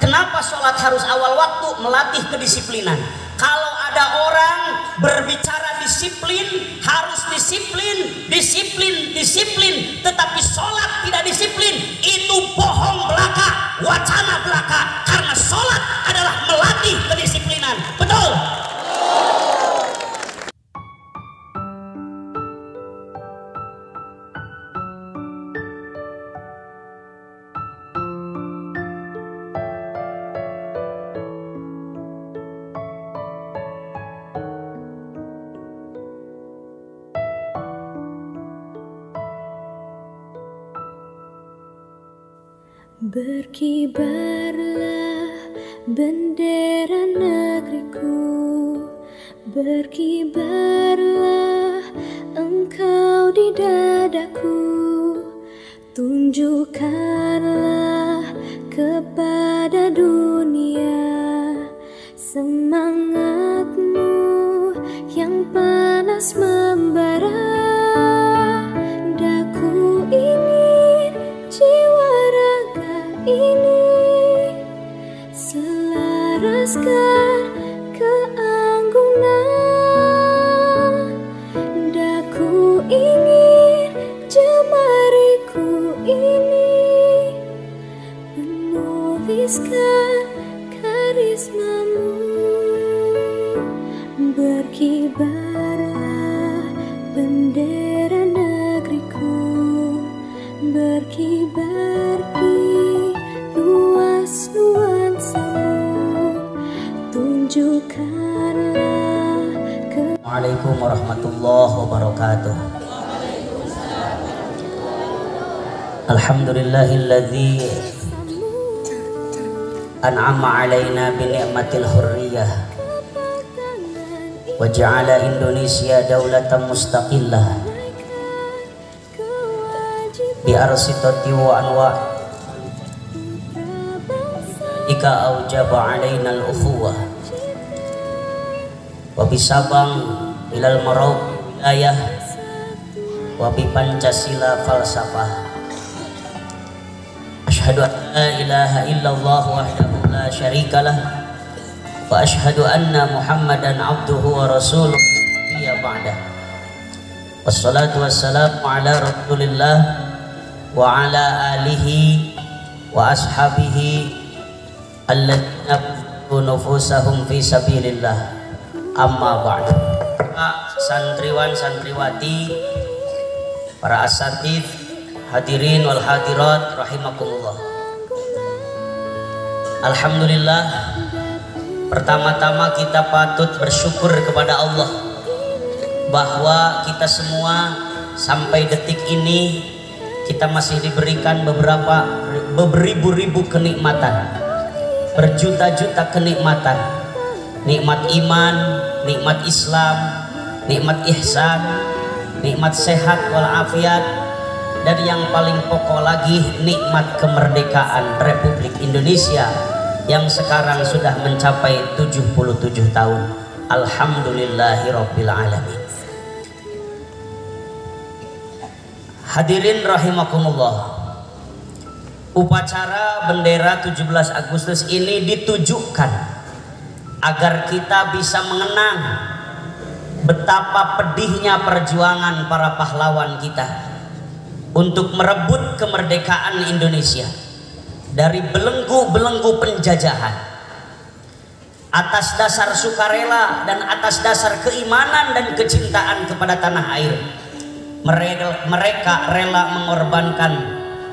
Kenapa sholat harus awal waktu? Melatih kedisiplinan. Kalau ada orang berbicara disiplin, harus disiplin, disiplin, disiplin, tetapi sholat tidak disiplin, itu bohong belaka, wacana belaka. Karena sholat adalah melatih kedisiplinan. Betul? Berkibarlah bendera negeriku, berkibarlah engkau di dadaku, tunjukkanlah kepada dunia semangatmu yang panas membara. Daku ingin jiwa ini selaraskan keanggunan. Daku ingin jemariku ini menuliskan karismamu. Berkibarlah bendera negeriku, berkibar di luas nuansamu, tunjukkanlah ke. Waalaikumsalam warahmatullahi wabarakatuh. Alhamdulillahilladzi an'ama alaina bi ni'matil hurriyah wa ja'ala Indonesia daulatan mustaqillah bi arsitati wa anwa ika aujaba alaina al-ukhuwah wa bisabang ilal marau wilayah wa bi Pancasila falsafah. Asyhadu an la ilaha illallah wahdahu la syarikalah wa asyhadu anna Muhammadan abduhu wa rasuluh ya ba'dah. Wassalatu wassalamu ala Rasulillah wa ala alihi wa ashabihi alladzina yabdhulu nufusahum fi sabilillah. Amma ba'du. Santriwan santriwati, para asatidz, hadirin wal hadirat rahimakumullah. Alhamdulillah, pertama-tama kita patut bersyukur kepada Allah bahwa kita semua sampai detik ini kita masih diberikan beribu-ribu kenikmatan, berjuta-juta kenikmatan, nikmat iman, nikmat Islam, nikmat ihsan, nikmat sehat walafiat, dan yang paling pokok lagi nikmat kemerdekaan Republik Indonesia yang sekarang sudah mencapai 77 tahun. Alhamdulillahirabbil alamin. Hadirin rahimakumullah, upacara bendera 17 Agustus ini ditujukan agar kita bisa mengenang betapa pedihnya perjuangan para pahlawan kita untuk merebut kemerdekaan Indonesia dari belenggu-belenggu penjajahan. Atas dasar sukarela dan atas dasar keimanan dan kecintaan kepada tanah air, mereka rela mengorbankan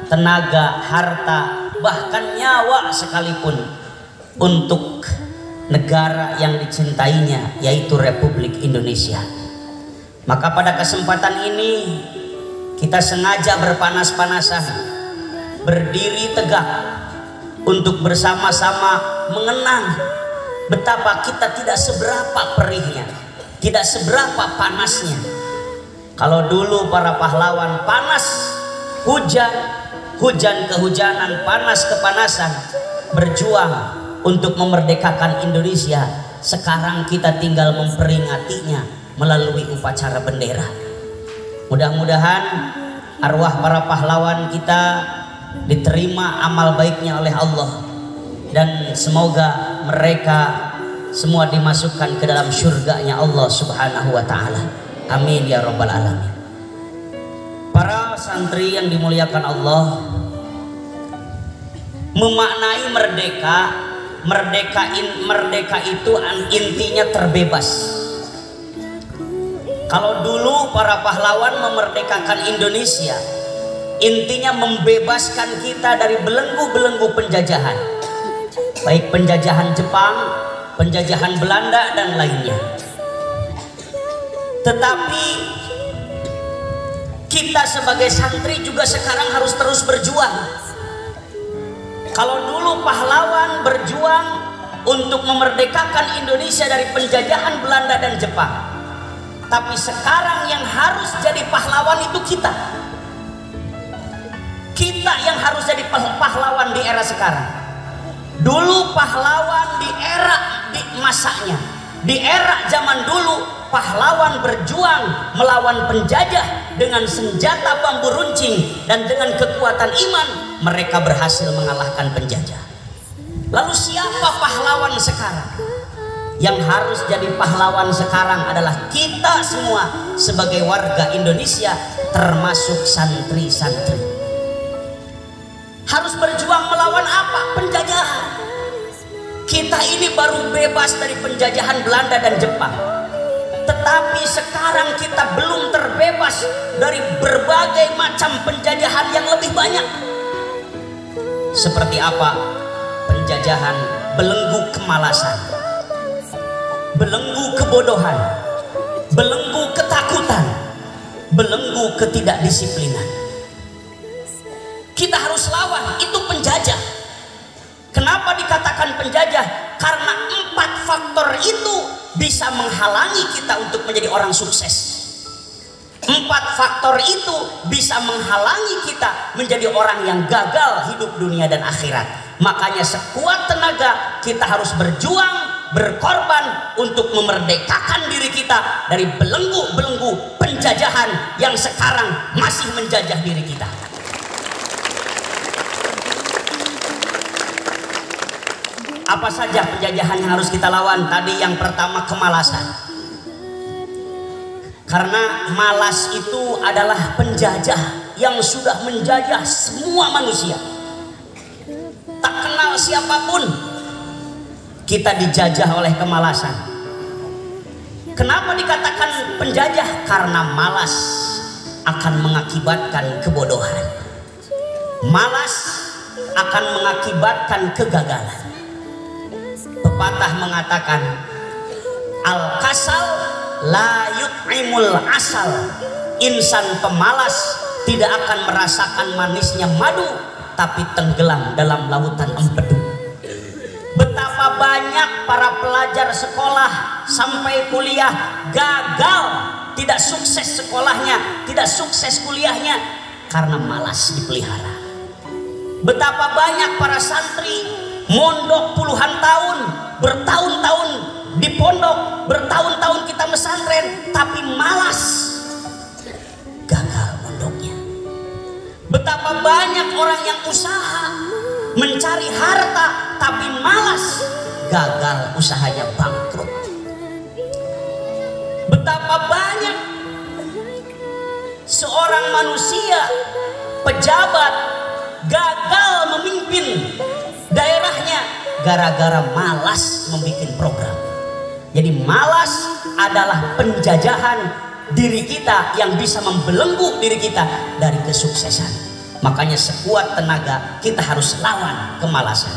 tenaga, harta, bahkan nyawa sekalipun untuk negara yang dicintainya, yaitu Republik Indonesia. Maka pada kesempatan ini kita sengaja berpanas-panasan, berdiri tegak untuk bersama-sama mengenang betapa kita tidak seberapa perihnya, tidak seberapa panasnya. Kalau dulu para pahlawan panas, hujan, hujan kehujanan, panas kepanasan, berjuang untuk memerdekakan Indonesia. Sekarang kita tinggal memperingatinya melalui upacara bendera. Mudah-mudahan arwah para pahlawan kita diterima amal baiknya oleh Allah, dan semoga mereka semua dimasukkan ke dalam surganya Allah Subhanahu wa taala. Amin ya rabbal alamin. Para santri yang dimuliakan Allah, memaknai merdeka itu intinya terbebas. Kalau dulu para pahlawan memerdekakan Indonesia, intinya membebaskan kita dari belenggu-belenggu penjajahan, baik penjajahan Jepang, penjajahan Belanda dan lainnya. Tetapi kita sebagai santri juga sekarang harus terus berjuang. Kalau dulu pahlawan berjuang untuk memerdekakan Indonesia dari penjajahan Belanda dan Jepang, tapi sekarang yang harus jadi pahlawan itu kita. Kita yang harus jadi pahlawan di era sekarang. Dulu pahlawan di masanya, di era zaman dulu, pahlawan berjuang melawan penjajah dengan senjata bambu runcing, dan dengan kekuatan iman mereka berhasil mengalahkan penjajah. Lalu siapa pahlawan sekarang? Yang harus jadi pahlawan sekarang adalah kita semua sebagai warga Indonesia, termasuk santri-santri. Harus berjuang melawan apa? Penjajahan. Kita ini baru bebas dari penjajahan Belanda dan Jepang, tetapi sekarang kita belum terbebas dari berbagai macam penjajahan yang lebih banyak. Seperti apa? Penjajahan belenggu kemalasan, belenggu kebodohan, belenggu ketakutan, belenggu ketidakdisiplinan. Kita harus lawan itu penjajah. Kenapa dikatakan penjajah? Karena 4 faktor itu bisa menghalangi kita untuk menjadi orang sukses. 4 faktor itu bisa menghalangi kita menjadi orang yang gagal hidup dunia dan akhirat. Makanya sekuat tenaga kita harus berjuang, berkorban untuk memerdekakan diri kita dari belenggu-belenggu penjajahan yang sekarang masih menjajah diri kita. Apa saja penjajahan yang harus kita lawan? Tadi yang pertama kemalasan. Karena malas itu adalah penjajah yang sudah menjajah semua manusia. Tak kenal siapapun, kita dijajah oleh kemalasan. Kenapa dikatakan penjajah? Karena malas akan mengakibatkan kebodohan. Malas akan mengakibatkan kegagalan. Pepatah mengatakan, al-kasal la yut'imul asal. Insan pemalas tidak akan merasakan manisnya madu, tapi tenggelam dalam lautan empedu. Betapa banyak para pelajar sekolah sampai kuliah gagal, tidak sukses sekolahnya, tidak sukses kuliahnya karena malas dipelihara. Betapa banyak para santri mondok puluhan tahun, bertahun-tahun di pondok, bertahun-tahun kita pesantren, tapi malas, gagal mondoknya. Betapa banyak orang yang usaha mencari harta tapi malas, gagal usahanya, bangkrut. Betapa banyak seorang manusia, pejabat, gagal memimpin daerahnya gara-gara malas membuat program. Jadi malas adalah penjajahan diri kita yang bisa membelenggu diri kita dari kesuksesan. Makanya sekuat tenaga kita harus lawan kemalasan.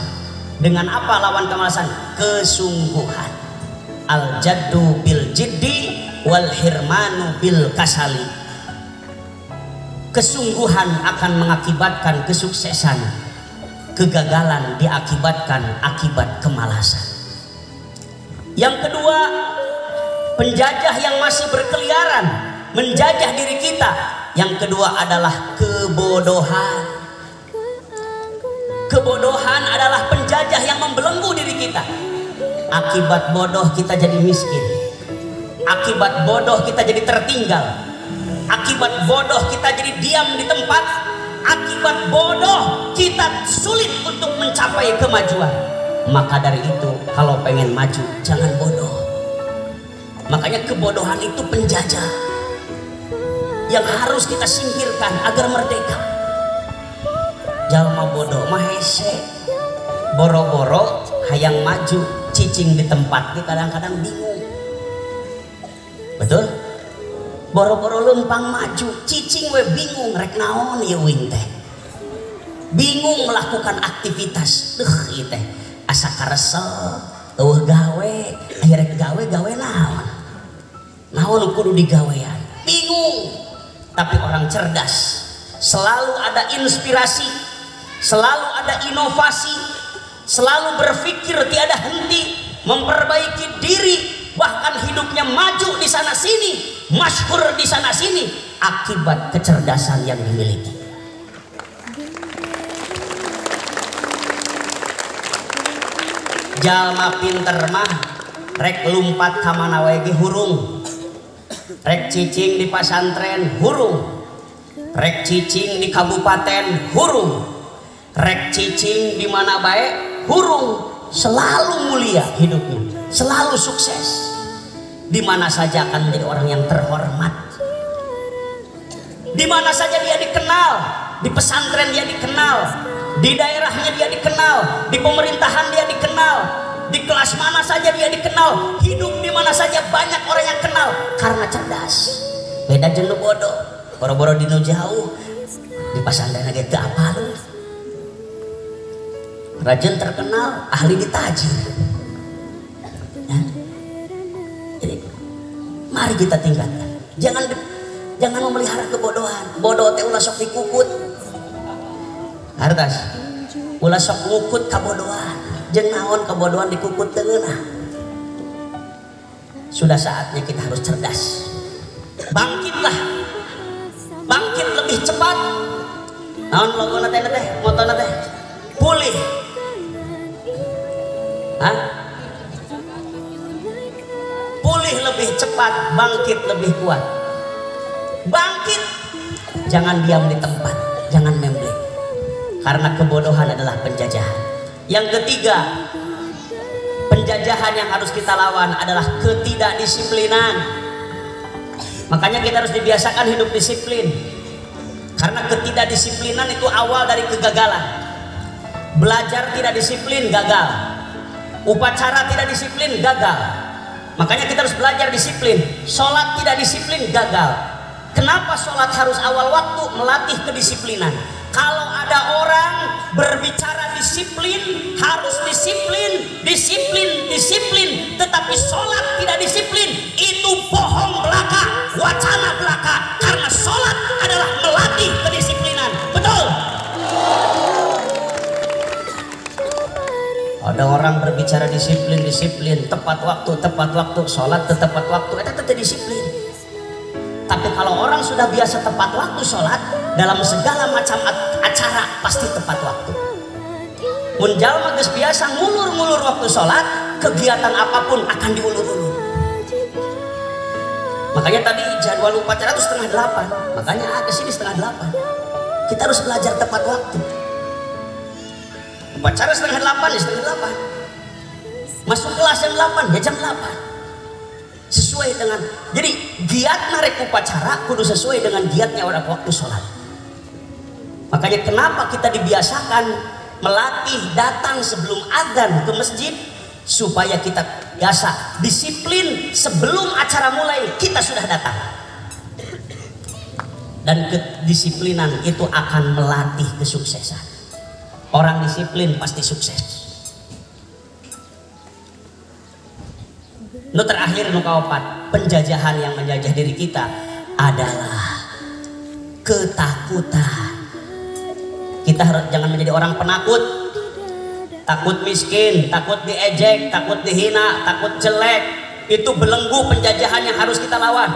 Dengan apa lawan kemalasan? Kesungguhan. Al-jaddu bil jiddi wal hirmanu bil kasali. Kesungguhan akan mengakibatkan kesuksesan. Kegagalan diakibatkan akibat kemalasan. Yang kedua, penjajah yang masih berkeliaran menjajah diri kita. Yang kedua adalah kebodohan. Kebodohan adalah penjajah yang membelenggu diri kita. Akibat bodoh kita jadi miskin. Akibat bodoh kita jadi tertinggal. Akibat bodoh kita jadi diam di tempat. Akibat bodoh kita sulit untuk mencapai kemajuan. Maka dari itu kalau pengen maju jangan bodoh. Makanya kebodohan itu penjajah yang harus kita singkirkan agar merdeka. Jalma bodoh mah hese, boro-boro hayang maju, cicing di tempat kadang-kadang bingung. Betul? Boro-boro lempang maju, cicing we bingung rek naon ieu wing teh. Bingung melakukan aktivitas. Ieu teh asa karesel, eueuh gawe, aya rek gawe naon? Naon kudu digawean? Bingung. Tapi orang cerdas selalu ada inspirasi, selalu ada inovasi, selalu berpikir tiada henti, memperbaiki diri, bahkan hidupnya maju di sana sini, masyhur di sana sini akibat kecerdasan yang dimiliki. Jalma pinter mah rek lumpat ka mana wae ge hurung, rek cicing di pasantren hurung, rek cicing di kabupaten hurung, rek cicing di mana baik hurung, selalu mulia hidupnya, selalu sukses, di mana saja akan menjadi orang yang terhormat, di mana saja dia dikenal, di pesantren dia dikenal, di daerahnya dia dikenal, di pemerintahan dia dikenal, di kelas mana saja dia dikenal, hidup di mana saja banyak orang yang kenal karena cerdas. Beda jeung bodoh, boro-boro dinu jauh, di pesantren ge teu apa lu. Rajin terkenal, ahli ditajir. Ya. Jadi, mari kita tingkatkan. Jangan memelihara kebodohan. Bodoh teh ulah sok dikukut. Hartas, ulah sok ngukut kabodohan. Jeung naon kabodohan dikukut teu ngeunah. Sudah saatnya kita harus cerdas. Bangkitlah. Bangkit lebih cepat. Naon logona teh motona teh? Pulih. Hah? Pulih lebih cepat, bangkit lebih kuat. Bangkit. Jangan diam di tempat, jangan membleng. Karena kebodohan adalah penjajahan. Yang ketiga, penjajahan yang harus kita lawan adalah ketidakdisiplinan. Makanya kita harus dibiasakan hidup disiplin. Karena ketidakdisiplinan itu awal dari kegagalan. Belajar tidak disiplin gagal, upacara tidak disiplin gagal. Makanya kita harus belajar disiplin. Sholat tidak disiplin gagal. Kenapa sholat harus awal waktu? Melatih kedisiplinan. Kalau ada orang berbicara disiplin, harus disiplin, tetapi sholat tidak disiplin, itu bohong belaka, wacana belaka. Karena sholat adalah melatih kedisiplinan. Betul? Ada orang berbicara disiplin, tepat waktu, sholat tepat waktu, itu tetap disiplin. Tapi kalau orang sudah biasa tepat waktu sholat, dalam segala macam acara pasti tepat waktu. Mun jalma geus biasa ngulur-ngulur waktu sholat, kegiatan apapun akan diulur-ulur. Makanya tadi jadwal upacara itu 7:30, makanya kesini 7:30. Kita harus belajar tepat waktu. Upacara 7:30 ya 7:30. Masuk kelas jam 8 ya jam 8. Sesuai dengan, jadi giat narek upacara kudu sesuai dengan giatnya waktu sholat. Makanya kenapa kita dibiasakan melatih datang sebelum azan ke masjid, supaya kita biasa disiplin sebelum acara mulai kita sudah datang. Dan kedisiplinan itu akan melatih kesuksesan. Orang disiplin pasti sukses. Nu terakhir nu kaopat, penjajahan yang menjajah diri kita adalah ketakutan. Kita harus jangan menjadi orang penakut. Takut miskin, takut diejek, takut dihina, takut jelek. Itu belenggu penjajahan yang harus kita lawan.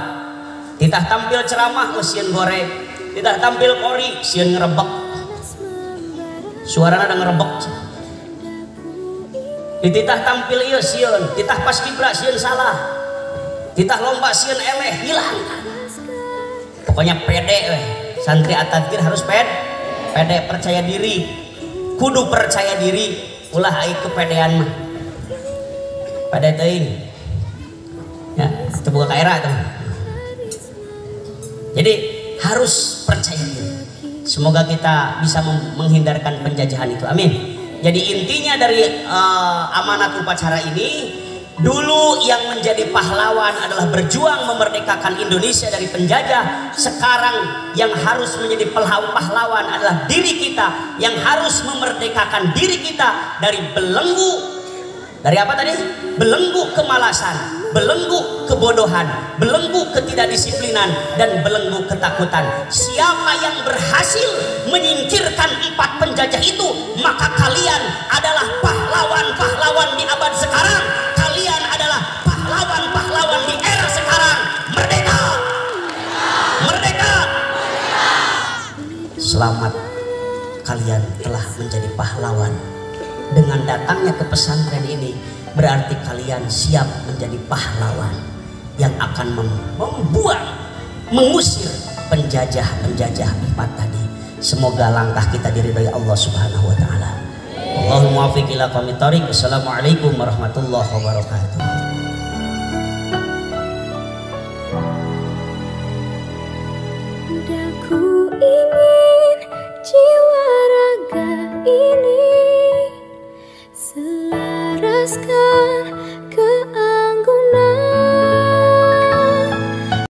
Kita tampil ceramah sieun goreng, kita tampil kori sieun ngerebek. Suarana ada ngerebek. Dititah tampil ieu sieun, titah pas kibra sieun salah, titah lomba sieun eleh, hilang. Pokoknya pede weh. Santri at-tadkir harus pede, percaya diri, kudu percaya diri. ulah aing kepedean mah. Pada teuing. Ya, itu buka kaira tuh. Jadi harus percaya diri. Semoga kita bisa menghindarkan penjajahan itu. Amin. Jadi intinya dari amanat upacara ini, dulu yang menjadi pahlawan adalah berjuang memerdekakan Indonesia dari penjajah. Sekarang yang harus menjadi pahlawan adalah diri kita, yang harus memerdekakan diri kita dari belenggu. Dari apa tadi? Belenggu kemalasan, belenggu kebodohan, belenggu ketidakdisiplinan, dan belenggu ketakutan. Siapa yang berhasil menyingkirkan 4 penjajah itu, maka kalian adalah pahlawan-pahlawan di abad sekarang. Kalian adalah pahlawan-pahlawan di era sekarang. Merdeka! Merdeka! Selamat, kalian telah menjadi pahlawan. Dengan datangnya ke pesantren ini berarti kalian siap menjadi pahlawan yang akan membuang, mengusir penjajah-penjajah 4 tadi. Semoga langkah kita diridhai Allah Subhanahu wa taala. Allahumma waffiq ila aqwamit thoriq. Wassalamualaikum warahmatullahi wabarakatuh. Daku ingin